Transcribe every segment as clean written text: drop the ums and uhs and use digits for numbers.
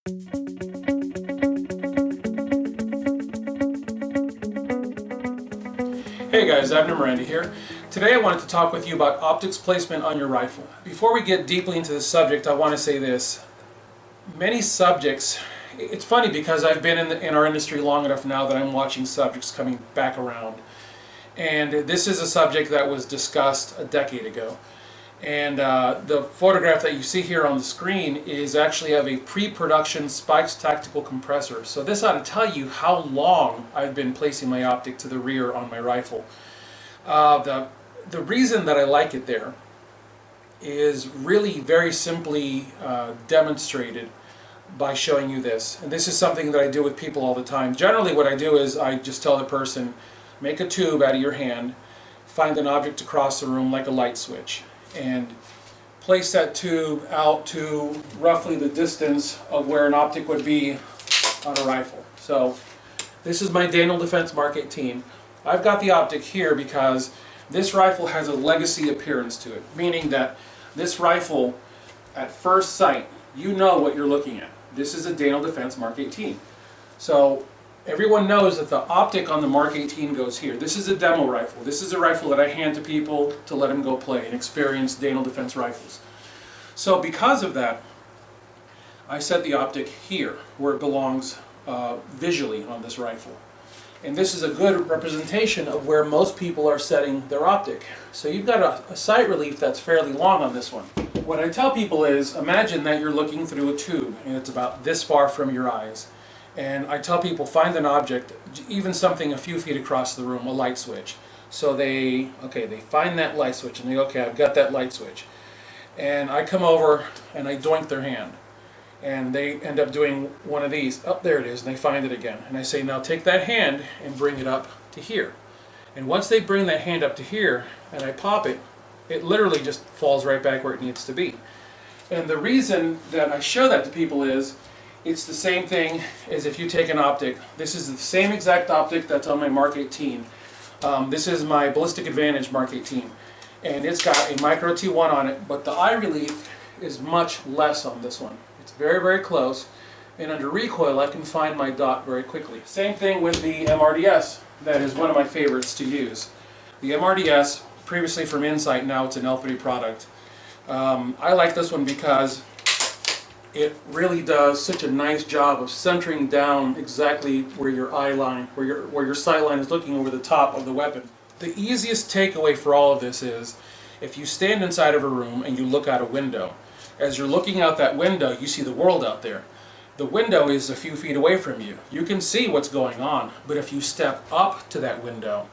Hey guys, Abner Miranda here. Today I wanted to talk with you about optics placement on your rifle. Before we get deeply into this subject, I want to say this. Many subjects, it's funny because I've been in our industry long enough now that I'm watching subjects coming back around. And this is a subject that was discussed a decade ago. And the photograph that you see here on the screen is actually of a pre-production Spikes tactical compressor. So this ought to tell you how long I've been placing my optic to the rear on my rifle. The reason that I like it there is really very simply demonstrated by showing you this. And this is something that I do with people all the time. Generally what I do is I just tell the person, make a tube out of your hand, find an object across the room like a light switch, and place that tube out to roughly the distance of where an optic would be on a rifle. So this is my Daniel Defense Mark 18. I've got the optic here because this rifle has a legacy appearance to it, meaning that this rifle, at first sight, you know what you're looking at. This is a Daniel Defense Mark 18. So everyone knows that the optic on the Mark 18 goes here. This is a demo rifle. This is a rifle that I hand to people to let them go play and experience Daniel Defense rifles. So because of that, I set the optic here, where it belongs visually on this rifle. And this is a good representation of where most people are setting their optic. So you've got a sight relief that's fairly long on this one. What I tell people is, imagine that you're looking through a tube and it's about this far from your eyes. And I tell people, find an object, even something a few feet across the room, a light switch. So they find that light switch and they go, okay, I've got that light switch. And I come over and I doink their hand. And they end up doing one of these. Oh, there it is, and they find it again. And I say, now take that hand and bring it up to here. And once they bring that hand up to here, and I pop it, it literally just falls right back where it needs to be. And the reason that I show that to people is, it's the same thing as if you take an optic. This is the same exact optic that's on my Mark 18. This is my Ballistic Advantage Mark 18. And it's got a micro T1 on it, but the eye relief is much less on this one. It's very, very close. And under recoil, I can find my dot very quickly. Same thing with the MRDS. That is one of my favorites to use. The MRDS, previously from Insight, now it's an L3 product. I like this one because it really does such a nice job of centering down exactly where your eye line, where your sight line is looking over the top of the weapon. The easiest takeaway for all of this is, if you stand inside of a room and you look out a window, as you're looking out that window, you see the world out there. The window is a few feet away from you. You can see what's going on, but if you step up to that window,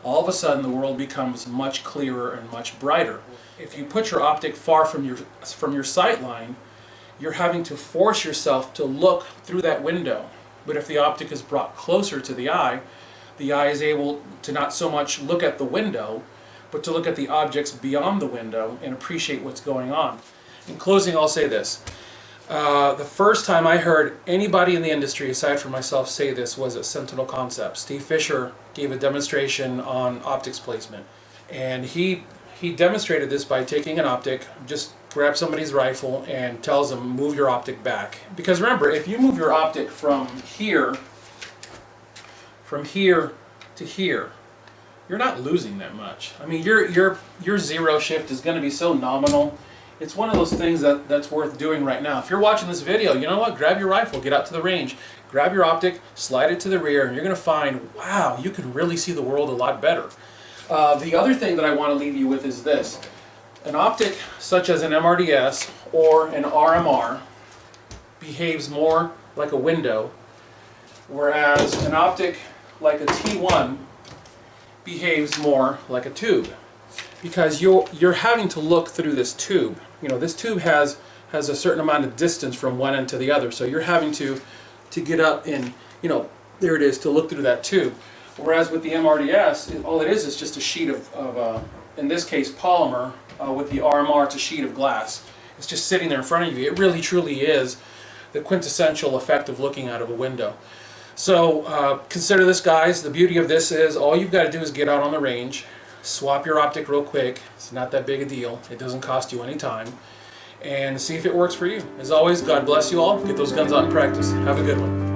all of a sudden the world becomes much clearer and much brighter. If you put your optic far from your sight line, you're having to force yourself to look through that window. But if the optic is brought closer to the eye is able to not so much look at the window, but to look at the objects beyond the window and appreciate what's going on. In closing, I'll say this. The first time I heard anybody in the industry, aside from myself, say this was at Sentinel Concepts. Steve Fisher gave a demonstration on optics placement. And he demonstrated this by taking an optic, just grab somebody's rifle and tells them, move your optic back. Because remember, if you move your optic from here to here, you're not losing that much. I mean, your zero shift is going to be so nominal. It's one of those things that's worth doing right now. If you're watching this video, you know what? Grab your rifle, get out to the range, grab your optic, slide it to the rear, and you're going to find, wow, you can really see the world a lot better. The other thing that I want to leave you with is this. An optic such as an MRDS or an RMR behaves more like a window, whereas an optic like a T1 behaves more like a tube. Because you're having to look through this tube. You know, this tube has a certain amount of distance from one end to the other, so you're having to get up and, you know, there it is, to look through that tube. Whereas with the MRDS, all it is just a sheet of in this case, polymer. With the RMR, it's a sheet of glass. It's just sitting there in front of you. It really, truly is the quintessential effect of looking out of a window. So consider this, guys. The beauty of this is all you've got to do is get out on the range, swap your optic real quick. It's not that big a deal. It doesn't cost you any time. and see if it works for you. As always, God bless you all. Get those guns out and practice. Have a good one.